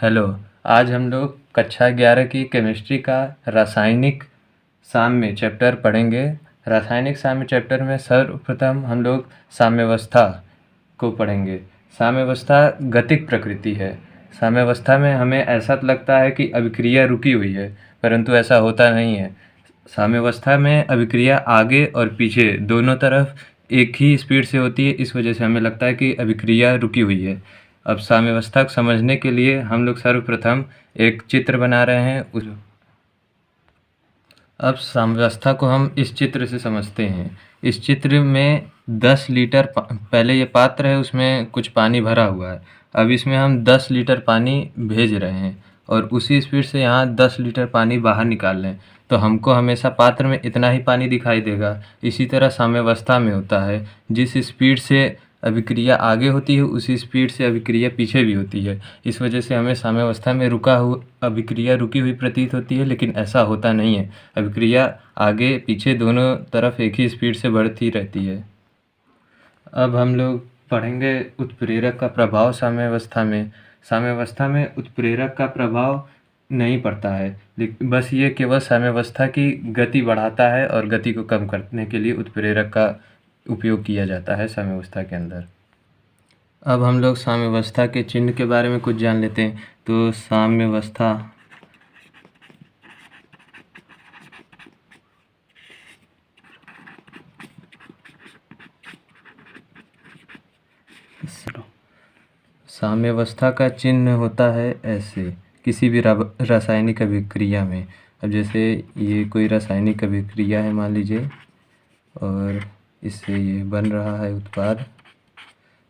Hello. आज हम लोग कक्षा 11 की केमिस्ट्री का रासायनिक साम्य चैप्टर पढ़ेंगे। रासायनिक साम्य चैप्टर में सर्वप्रथम हम लोग साम्यावस्था को पढ़ेंगे। साम्यावस्था गतिक प्रकृति है। साम्यावस्था में हमें ऐसा लगता है कि अभिक्रिया रुकी हुई है, परंतु ऐसा होता नहीं है। साम्यावस्था में अभिक्रिया आगे और पीछे दोनों तरफ एक ही स्पीड से होती है, इस वजह से हमें लगता है कि अभिक्रिया रुकी हुई है। अब साम्यावस्था को समझने के लिए हम लोग सर्वप्रथम एक चित्र बना रहे हैं। अब साम्यावस्था को हम इस चित्र से समझते हैं। इस चित्र में 10 लीटर पहले ये पात्र है, उसमें कुछ पानी भरा हुआ है। अब इसमें हम 10 लीटर पानी भेज रहे हैं और उसी स्पीड से यहाँ 10 लीटर पानी बाहर निकाल लें तो हमको हमेशा पात्र में इतना ही पानी दिखाई देगा। इसी तरह साम्यावस्था में होता है, जिस स्पीड से अभिक्रिया आगे होती है उसी स्पीड से अभिक्रिया पीछे भी होती है। इस वजह से हमें साम्यावस्था में अभिक्रिया रुकी हुई प्रतीत होती है, लेकिन ऐसा होता नहीं है। अभिक्रिया आगे पीछे दोनों तरफ एक ही स्पीड से बढ़ती रहती है। अब हम लोग पढ़ेंगे उत्प्रेरक का प्रभाव साम्यावस्था में। साम्यावस्था में उत्प्रेरक का प्रभाव नहीं पड़ता है, लेकिन बस ये केवल साम्यावस्था की गति बढ़ाता है और गति को कम करने के लिए उत्प्रेरक का उपयोग किया जाता है साम्यावस्था के अंदर। अब हम लोग साम्यावस्था के चिन्ह के बारे में कुछ जान लेते हैं। तो साम्यावस्था साम्यावस्था का चिन्ह होता है ऐसे किसी भी रासायनिक अभिक्रिया में। अब जैसे ये कोई रासायनिक अभिक्रिया है मान लीजिए, और इससे ये बन रहा है उत्पाद,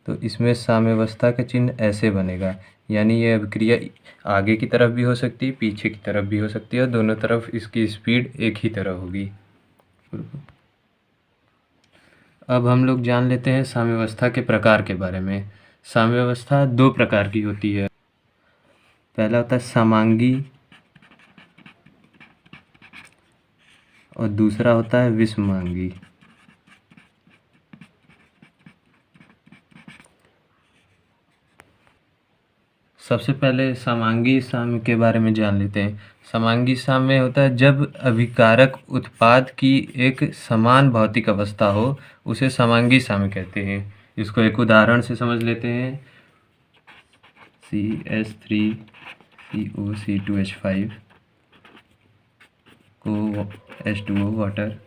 तो इसमें साम्यावस्था का चिन्ह ऐसे बनेगा। यानी ये अभिक्रिया आगे की तरफ भी हो सकती है, पीछे की तरफ भी हो सकती है, और दोनों तरफ इसकी स्पीड एक ही तरह होगी। अब हम लोग जान लेते हैं साम्यावस्था के प्रकार के बारे में। साम्यावस्था दो प्रकार की होती है। पहला होता है समांगी और दूसरा होता है विषमांगी। सबसे पहले समांगी साम्य के बारे में जान लेते हैं। समांगी साम्य होता है जब अभिकारक उत्पाद की एक समान भौतिक अवस्था हो, उसे समांगी साम्य कहते हैं। इसको एक उदाहरण से समझ लेते हैं। CH3COC2H5 को H2O वाटर,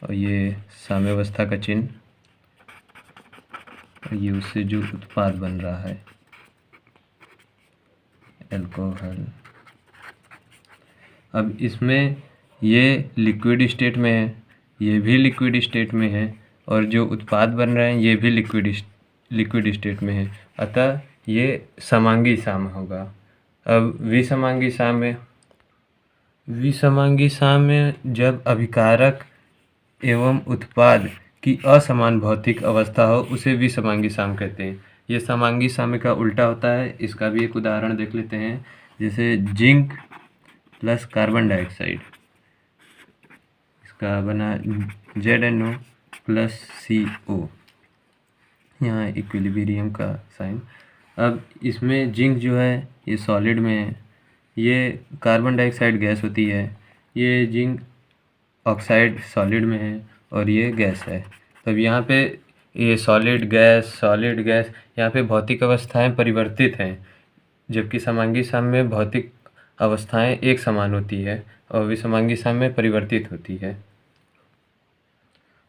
और ये साम्यावस्था का चिन्ह, और ये उससे जो उत्पाद बन रहा है अल्कोहल। अब इसमें ये लिक्विड स्टेट में है, ये भी लिक्विड स्टेट में है, और जो उत्पाद बन रहे हैं ये भी लिक्विड स्टेट में है। अतः ये समांगी साम्य होगा। अब विसमांगी साम्य जब अभिकारक एवं उत्पाद की असमान भौतिक अवस्था हो, उसे विसमांगी साम्य कहते हैं। ये समांगी साम्य का उल्टा होता है। इसका भी एक उदाहरण देख लेते हैं। जैसे जिंक प्लस कार्बन डाइऑक्साइड, इसका बना ZnO प्लस CO, यहाँ इक्विलिब्रियम का साइन। अब इसमें जिंक जो है ये सॉलिड में है, ये कार्बन डाइऑक्साइड गैस होती है, ये जिंक ऑक्साइड सॉलिड में है, और ये गैस है। तब यहाँ पे ये सॉलिड गैस यहाँ पे भौतिक अवस्थाएं परिवर्तित हैं, जबकि समांगी साम्य में भौतिक अवस्थाएं एक समान होती है और विसमांगी साम्य में परिवर्तित होती है।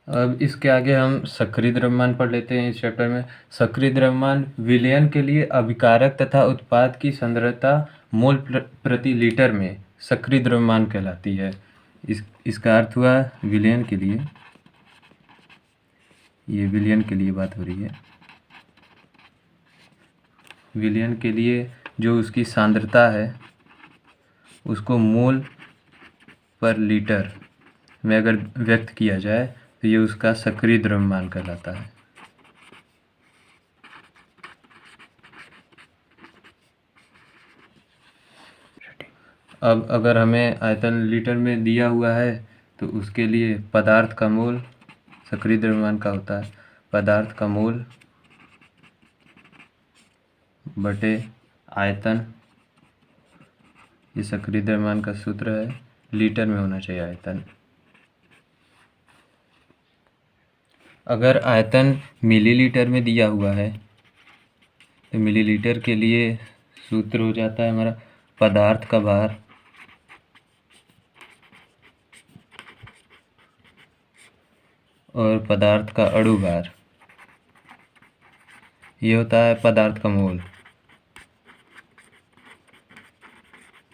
अब इसके आगे हम सक्रिय द्रव्यमान पढ़ लेते हैं। इस चैप्टर में सक्रिय द्रव्यमान विलयन के लिए अभिकारक तथा उत्पाद की सांद्रता मोल प्रति लीटर में सक्रिय द्रव्यमान कहलाती है। इसका अर्थ हुआ विलयन के लिए, ये विलयन के लिए बात हो रही है। विलयन के लिए जो उसकी सांद्रता है उसको मोल पर लीटर में अगर व्यक्त किया जाए तो ये उसका सक्रिय द्रव्यमान कहलाता है। अब अगर हमें आयतन लीटर में दिया हुआ है तो उसके लिए पदार्थ का मोल सक्रिय द्रव्यमान का होता है पदार्थ का मोल बटे आयतन, ये सक्रिय द्रव्यमान का सूत्र है, लीटर में होना चाहिए आयतन। अगर आयतन मिलीलीटर में दिया हुआ है तो मिलीलीटर के लिए सूत्र हो जाता है हमारा पदार्थ का भार और पदार्थ का अणु भार, ये होता है पदार्थ का मोल।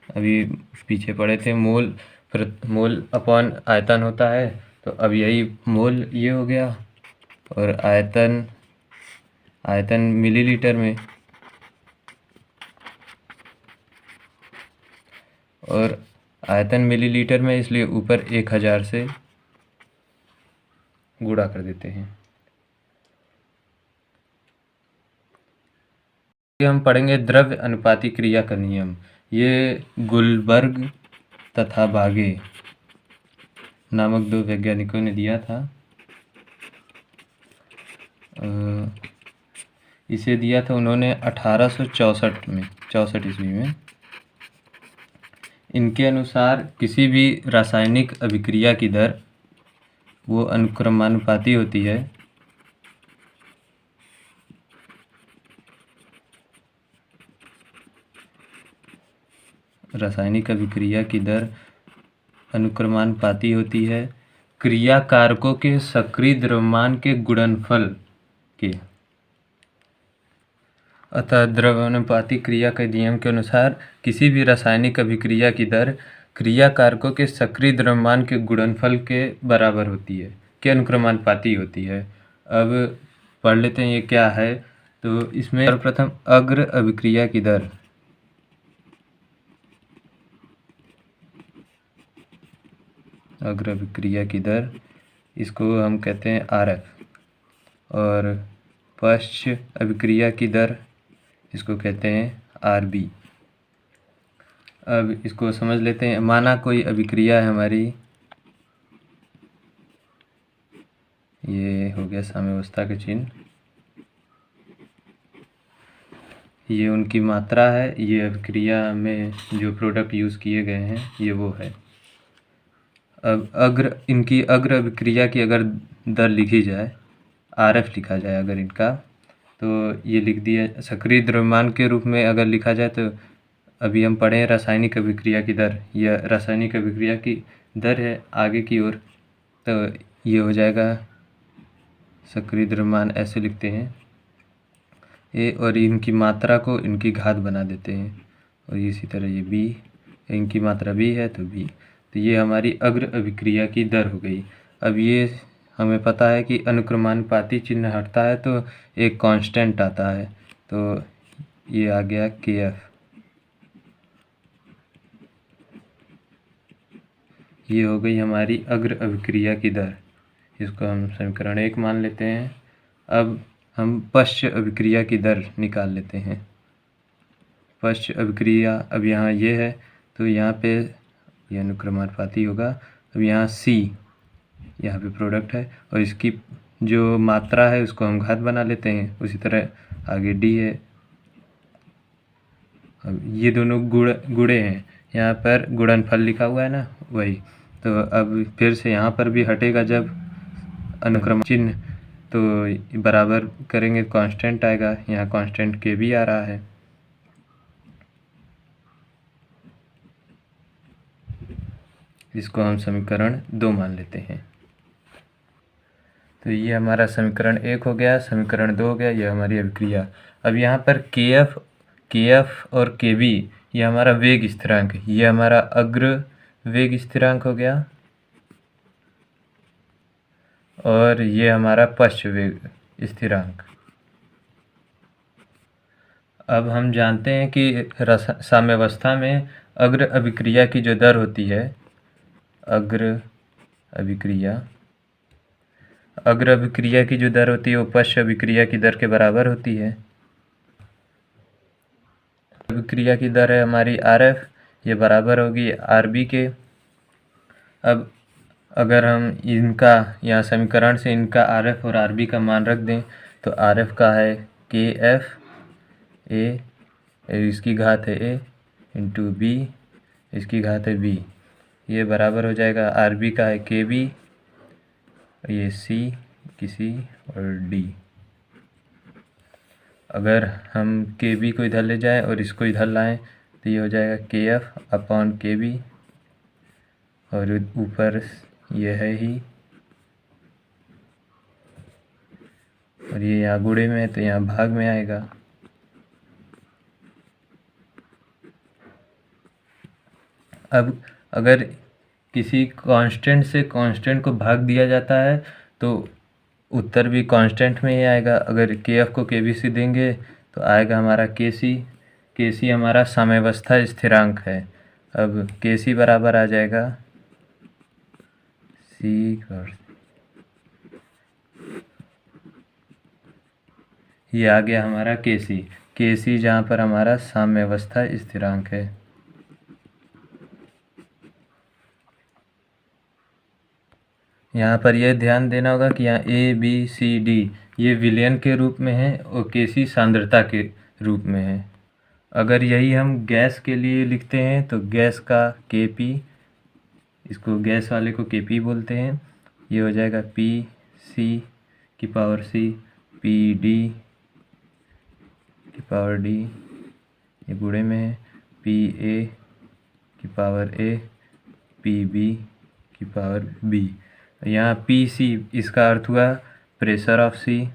अभी पीछे पढ़े थे मोल मोल अपॉन आयतन होता है, तो अब यही मोल ये हो गया, और आयतन मिलीलीटर में, और आयतन मिलीलीटर में इसलिए ऊपर 1000 से गुणा कर देते हैं। हम पढ़ेंगे द्रव्य अनुपाती क्रिया का नियम। ये गुलबर्ग तथा बागे नामक 2 वैज्ञानिकों ने दिया था। इसे दिया था उन्होंने 1864 ईस्वी में। इनके अनुसार किसी भी रासायनिक अभिक्रिया की दर वो अनुक्रमानुपाती होती है रासायनिक अभिक्रिया की दर अनुक्रमानुपाती होती है क्रिया कारकों के सक्रिय द्रव्यमान के गुणनफल के। अतः द्रव्यानुपाती क्रिया के नियम के अनुसार किसी भी रासायनिक अभिक्रिया की दर क्रिया कारकों के सक्रिय द्रव्यमान के गुणनफल के बराबर होती है, के अनुक्रमानुपाती होती है। अब पढ़ लेते हैं ये क्या है। तो इसमें सर्वप्रथम अग्र अभिक्रिया की दर, अग्र अभिक्रिया की दर, इसको हम कहते हैं RF, और पश्च अभिक्रिया की दर, इसको कहते हैं RB। अब इसको समझ लेते हैं। माना कोई अभिक्रिया है हमारी, ये हो गया साम्यावस्था का चिन्ह, ये उनकी मात्रा है, ये अभिक्रिया में जो प्रोडक्ट यूज़ किए गए हैं ये वो है। अब इनकी अग्र अभिक्रिया की अगर दर लिखी जाए, RF लिखा जाए अगर इनका, तो ये लिख दिया सक्रिय द्रव्यमान के रूप में अगर लिखा जाए तो अभी हम पढ़े रासायनिक अभिक्रिया की दर, यह रासायनिक अभिक्रिया की दर है आगे की ओर, तो ये हो जाएगा सक्रिय द्रव्यमान, ऐसे लिखते हैं ए, और इनकी मात्रा को इनकी घात बना देते हैं, और इसी तरह ये B, इनकी मात्रा B है तो B, तो ये हमारी अग्र अभिक्रिया की दर हो गई। अब ये हमें पता है कि अनुक्रमानुपाती चिन्ह हटता है तो एक कांस्टेंट आता है, तो ये आ गया KF। ये हो गई हमारी अग्र अभिक्रिया की दर, इसको हम समीकरण 1 मान लेते हैं। अब हम पश्च अभिक्रिया की दर निकाल लेते हैं। पश्च अभिक्रिया, अब यहाँ ये है तो यहाँ पे ये अनुक्रमानुपाती होगा। अब यहाँ C, यहाँ पे प्रोडक्ट है, और इसकी जो मात्रा है उसको हम घात बना लेते हैं। उसी तरह आगे D है। अब ये दोनों गुणे हैं, यहाँ पर गुणनफल लिखा हुआ है ना, वही। तो अब फिर से यहाँ पर भी हटेगा जब अनुक्रम चिन्ह, तो बराबर करेंगे कांस्टेंट आएगा, यहाँ कांस्टेंट के भी आ रहा है। इसको हम समीकरण 2 मान लेते हैं। तो ये हमारा समीकरण 1 हो गया, समीकरण 2 हो गया, ये हमारी अभिक्रिया। अब यहाँ पर KF और KB ये हमारा वेग स्थिरांक है, ये हमारा अग्र वेग स्थिरांक हो गया, और ये हमारा पश्च वेग स्थिरांक। अब हम जानते हैं कि साम्यावस्था में अग्र अभिक्रिया की जो दर होती है, अग्र अभिक्रिया की जो दर होती है वो पश्च अभिक्रिया की दर के बराबर होती है। अभिक्रिया की दर है हमारी RF, ये बराबर होगी RB के। अब अगर हम इनका यहाँ समीकरण से इनका RF और RB का मान रख दें, तो RF का है KF A इसकी घात है a इंटू बी, इसकी घात है b, ये बराबर हो जाएगा आर बी का है के बी, ये c की c और d। अगर हम के बी को इधर ले जाएं और इसको इधर लाएं तो ये हो जाएगा के एफ अपॉन के बी, और ऊपर ये है ही, और ये यहाँ गुणे में है तो यहाँ भाग में आएगा। अब अगर किसी कांस्टेंट से कांस्टेंट को भाग दिया जाता है तो उत्तर भी कांस्टेंट में ही आएगा। अगर के एफ को के बी से देंगे तो आएगा हमारा के सी। के सी हमारा साम्यावस्था स्थिरांक है। अब के सी बराबर आ जाएगा सी और ये आ गया हमारा के सी। के सी जहाँ पर हमारा साम्यावस्था स्थिरांक है। यहाँ पर यह ध्यान देना होगा कि यहाँ ए बी सी डी ये विलयन के रूप में है और के सी सांद्रता के रूप में है। अगर यही हम गैस के लिए लिखते हैं तो गैस का के पी, इसको गैस वाले को के पी बोलते हैं, ये हो जाएगा पी सी की पावर सी पी डी की पावर डी, ये गुणे में है पी ए की पावर ए पी बी की पावर बी। यहाँ पी सी इसका अर्थ हुआ pressure of C,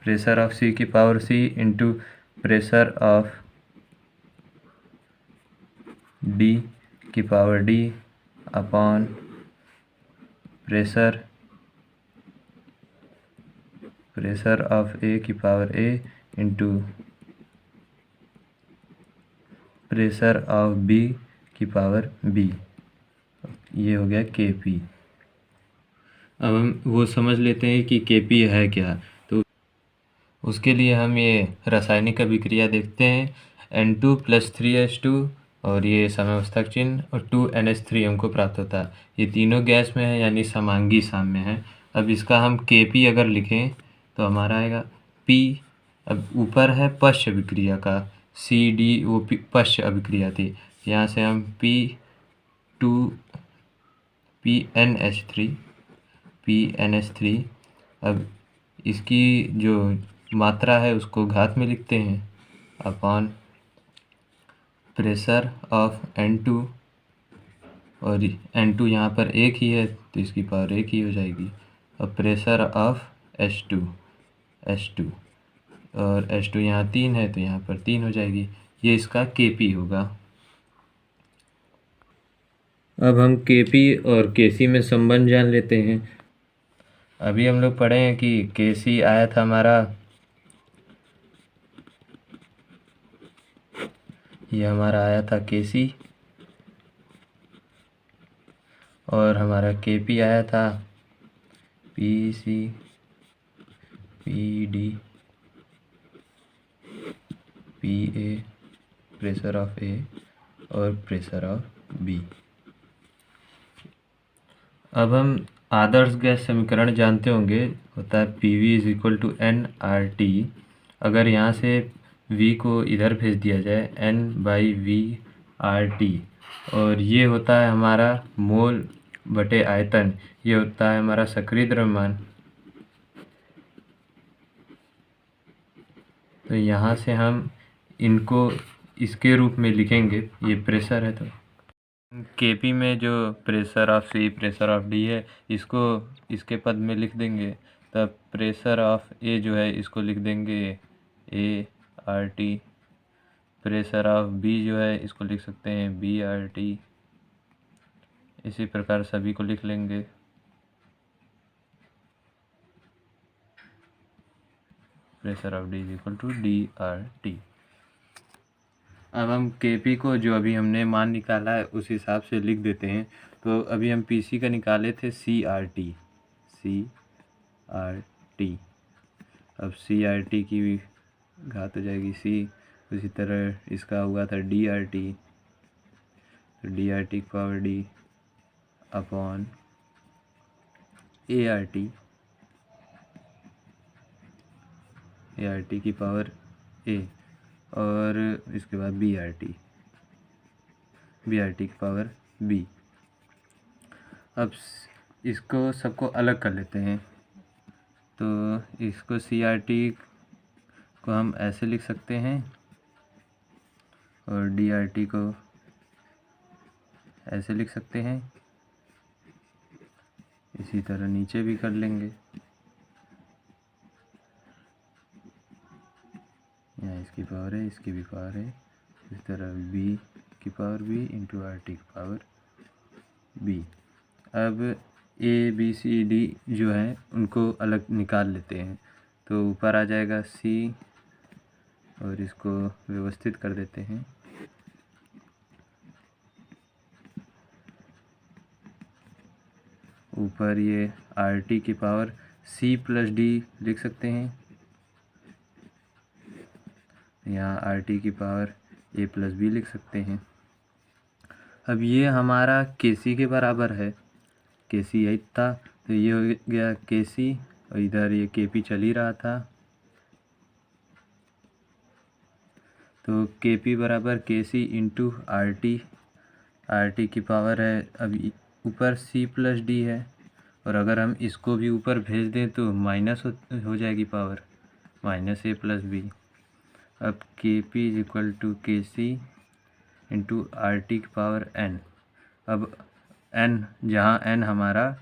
pressure of C की power C into pressure of D की power D upon pressure of A की power A into pressure of B की power B. ये हो गया के पी। अब हम वो समझ लेते हैं कि के पी है क्या। तो उसके लिए हम ये रासायनिक अभिक्रिया देखते हैं। N2 + 3H2 और ये समवस्थक चिन्ह और 2NH3 हमको प्राप्त होता है। ये तीनों गैस में है यानी समांगी साम्य है। अब इसका हम के पी अगर लिखें तो हमारा आएगा पी, अब ऊपर है पश्च अभिक्रिया का सी डी, वो पश्च अभिक्रिया थी, यहाँ से हम PNH3 अब इसकी जो मात्रा है उसको घात में लिखते हैं अपॉन प्रेशर ऑफ N2, और N2 यहाँ पर एक ही है तो इसकी पावर एक ही हो जाएगी, और प्रेशर ऑफ H2 और H2 यहाँ 3 है तो यहाँ पर 3 हो जाएगी। ये इसका Kp होगा। अब हम Kp और Kc में संबंध जान लेते हैं। अभी हम लोग पढ़े हैं कि Kc आया था हमारा, ये हमारा आया था Kc, और हमारा Kp आया था Pc PD PA pressure of A और प्रेशर ऑफ B। अब हम आदर्श गैस समीकरण जानते होंगे, होता है PV = nRT। अगर यहाँ से V को इधर भेज दिया जाए N/V/RT, और ये होता है हमारा मोल बटे आयतन, ये होता है हमारा सक्रिय द्रव्यमान। तो यहाँ से हम इनको इसके रूप में लिखेंगे, ये प्रेशर है तो Kp में जो pressure of C pressure of D है इसको इसके पद में लिख देंगे। तब प्रेशर ऑफ A जो है इसको लिख देंगे ART, प्रेशर ऑफ B जो है इसको लिख सकते हैं BRT। इसी प्रकार सभी को लिख लेंगे। Pressure of D = DRT। अब हम Kp को जो अभी हमने मान निकाला है उस हिसाब से लिख देते हैं। तो अभी हम Pc का निकाले थे CRT। अब CRT की भी घात हो जाएगी C, उसी तरह इसका हुआ था DRT, तो DRT की पावर D अपॉन ART की पावर ए और इसके बाद बी आर टी की पावर बी। अब इसको सबको अलग कर लेते हैं, तो इसको सी आर टी को हम ऐसे लिख सकते हैं और डी आर टी को ऐसे लिख सकते हैं। इसी तरह नीचे भी कर लेंगे, यहाँ इसकी पावर है, इसकी भी पावर है। इस तरह बी की power b into r t की पावर बी। अब ए बी सी डी जो है उनको अलग निकाल लेते हैं, तो ऊपर आ जाएगा सी और इसको व्यवस्थित कर देते हैं। ऊपर ये आर टी की पावर सी प्लस डी लिख सकते हैं, यहाँ आर टी की पावर ए प्लस बी लिख सकते हैं। अब ये हमारा के सी के बराबर है, के सी यही था, तो ये हो गया के सी और इधर ये के पी चल ही रहा था, तो के पी बराबर के सी इंटू आर टी की पावर है अब ऊपर सी प्लस डी है, और अगर हम इसको भी ऊपर भेज दें तो माइनस हो जाएगी पावर, माइनस ए प्लस बी। अब के पी इज इक्वल टू के सी इंटू आर टी की पावर एन। अब एन, जहाँ एन हमारा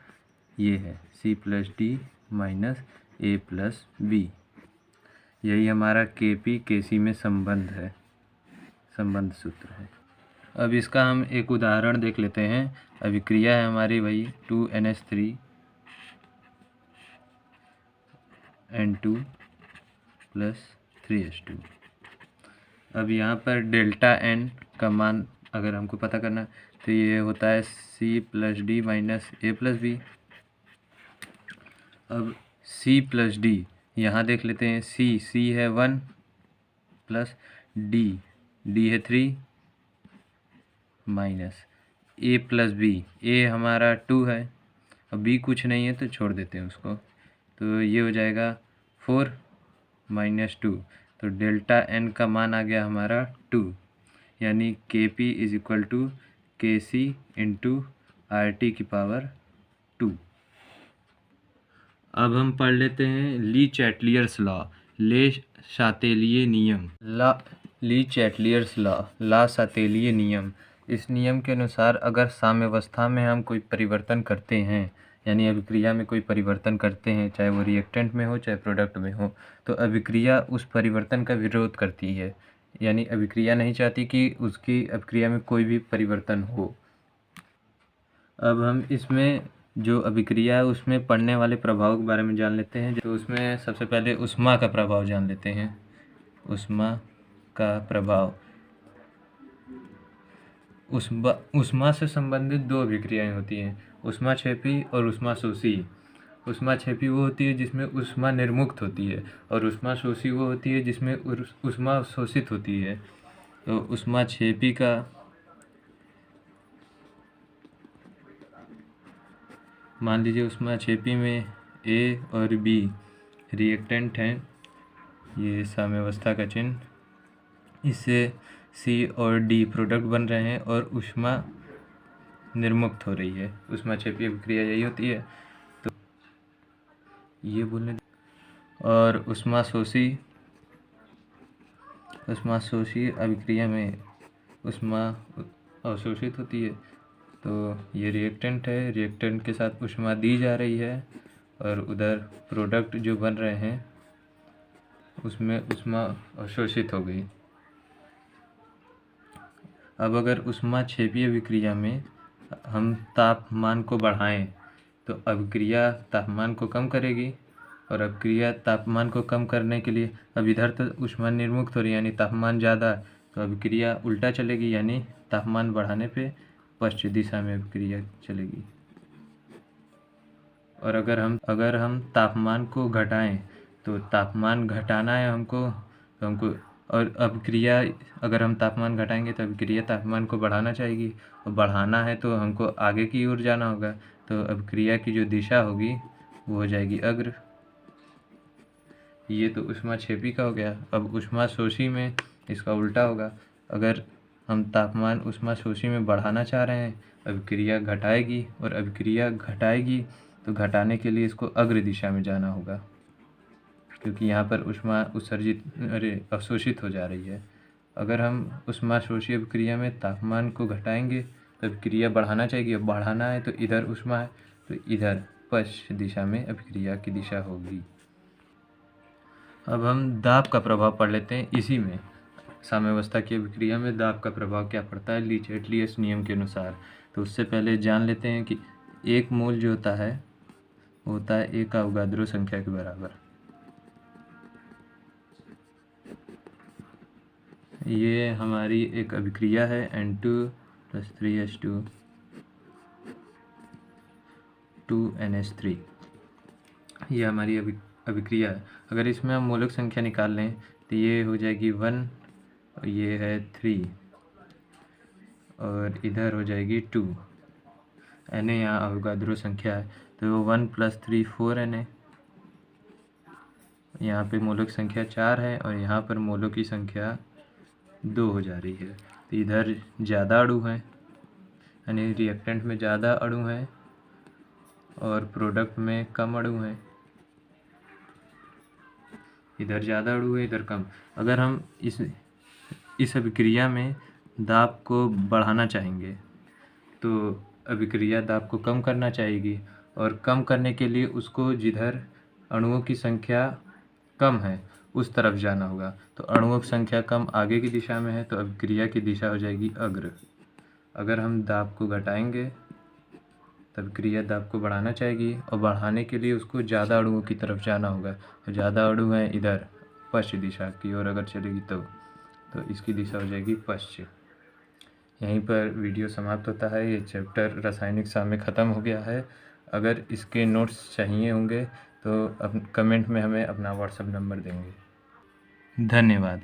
ये है सी प्लस डी माइनस ए प्लस बी, यही हमारा के पी के सी में संबंध है, संबंध सूत्र है। अब इसका हम एक उदाहरण देख लेते हैं। अभिक्रिया है हमारी वही 2NH3 N2 प्लस 3H2। अब यहाँ पर डेल्टा एन का मान अगर हमको पता करना तो ये होता है सी प्लस डी माइनस ए प्लस बी। अब सी प्लस डी यहाँ देख लेते हैं, सी है 1 प्लस डी है 3 माइनस ए प्लस बी, ए हमारा 2 है, अब बी कुछ नहीं है तो छोड़ देते हैं उसको, तो ये हो जाएगा 4 माइनस 2, तो डेल्टा एन का मान आ गया हमारा 2, यानी के पी इज इक्वल टू के सी इंटू आर टी की पावर 2। अब हम पढ़ लेते हैं ली चैटलियर्स लॉ, ले शातेलिए नियम। ली चैटलियर्स लॉ, ला शातेलिए नियम। इस नियम के अनुसार अगर साम्यावस्था में हम कोई परिवर्तन करते हैं, यानी अभिक्रिया में कोई परिवर्तन करते हैं, चाहे वो रिएक्टेंट में हो चाहे प्रोडक्ट में हो, तो अभिक्रिया उस परिवर्तन का विरोध करती है, यानी अभिक्रिया नहीं चाहती कि उसकी अभिक्रिया में कोई भी परिवर्तन हो। अब हम इसमें जो अभिक्रिया है उसमें पड़ने वाले प्रभाव के बारे में जान लेते हैं। तो उसमें सबसे पहले ऊष्मा का प्रभाव जान लेते हैं। ऊष्मा का प्रभाव, ऊष्मा से संबंधित दो अभिक्रियाएं होती हैं, ऊष्माक्षेपी और ऊष्माशोषी। ऊष्माक्षेपी वो होती है जिसमें ऊष्मा निर्मुक्त होती है, और ऊष्माशोषी वो होती है जिसमें ऊष्मा शोषित होती है। तो ऊष्माक्षेपी का मान लीजिए ऊष्माक्षेपी में ए और बी रिएक्टेंट हैं, ये साम्यावस्था का चिन्ह, इससे सी और डी प्रोडक्ट बन रहे हैं और ऊष्मा निर्मुक्त हो रही है। ऊष्माक्षेपी अभिक्रिया यही होती है। तो ये बोलने, और ऊष्माशोषी अभिक्रिया में ऊष्मा अवशोषित होती है। तो ये रिएक्टेंट है, रिएक्टेंट के साथ ऊष्मा दी जा रही है और उधर प्रोडक्ट जो बन रहे हैं उसमें ऊष्मा अवशोषित हो गई। अब अगर ऊष्माक्षेपी अभिक्रिया में हम तापमान को बढ़ाएं तो अभिक्रिया तापमान को कम करेगी, और अभिक्रिया तापमान को कम करने के लिए अब इधर तो ऊष्मा निर्मुक्त हो रही है यानी तापमान ज़्यादा, तो अभिक्रिया उल्टा चलेगी, यानी तापमान बढ़ाने पे पश्चिम दिशा में अभिक्रिया चलेगी। और अगर हम तापमान को घटाएं तो तापमान घटाना है हमको, तो हमको, और अभिक्रिया अगर हम तापमान घटाएंगे तो अभिक्रिया तापमान को बढ़ाना चाहेगी, और बढ़ाना है तो हमको आगे की ओर जाना होगा, तो अभिक्रिया की जो दिशा होगी वो हो जाएगी अग्र। ये तो ऊष्माक्षेपी का हो गया। अब ऊष्माशोषी में इसका उल्टा होगा। अगर हम तापमान ऊष्माशोषी में बढ़ाना चाह रहे हैं, अभिक्रिया घटाएगी, और अभिक्रिया घटाएगी तो घटाने के लिए इसको अग्र दिशा में जाना होगा, क्योंकि यहाँ पर ऊष्मा अवशोषित हो जा रही है। अगर हम ऊष्माशोषी अभिक्रिया में तापमान को घटाएंगे तो अभिक्रिया बढ़ाना चाहिए। अब बढ़ाना है तो इधर ऊष्मा है, तो इधर पश्चिम दिशा में अभिक्रिया की दिशा होगी। अब हम दाब का प्रभाव पढ़ लेते हैं इसी में। साम्यावस्था की अभिक्रिया में दाब का प्रभाव क्या पड़ता है ली चैटलियस नियम के अनुसार। तो उससे पहले जान लेते हैं कि एक मोल जो होता है वो होता है एक अवगाद्रो संख्या के बराबर। ये हमारी एक अभिक्रिया है N2 + 3H2 2NH3। ये हमारी अभिक्रिया है। अगर इसमें हम मोलक संख्या निकाल लें तो ये हो जाएगी 1, और ये है 3, और इधर हो जाएगी 2। Na यहाँ अवगाद्रो संख्या है, तो 1 + 3 4 Na। यहाँ पे मोलक संख्या 4 है और यहाँ पर मोलों की संख्या 2 हो जा रही है। तो इधर ज़्यादा अणु हैं, यानी रिएक्टेंट में ज़्यादा अणु हैं और प्रोडक्ट में कम अणु हैं। इधर ज़्यादा अणु है, इधर कम। अगर हम इस अभिक्रिया में दाब को बढ़ाना चाहेंगे तो अभिक्रिया दाब को कम करना चाहेगी, और कम करने के लिए उसको जिधर अणुओं की संख्या कम है उस तरफ जाना होगा। तो अणुओं की संख्या कम आगे की दिशा में है, तो अभिक्रिया की दिशा हो जाएगी अग्र। अगर हम दाब को घटाएंगे तब क्रिया दाब को बढ़ाना चाहेगी, और बढ़ाने के लिए उसको ज़्यादा अणुओं की तरफ जाना होगा। और ज़्यादा अणु हैं इधर पश्चिम दिशा की ओर अगर चलेगी तो इसकी दिशा हो जाएगी पश्चिम। यहीं पर वीडियो समाप्त होता है। ये चैप्टर रासायनिक साम्य ख़त्म हो गया है। अगर इसके नोट्स चाहिए होंगे तो कमेंट में हमें अपना व्हाट्सएप नंबर देंगे। धन्यवाद।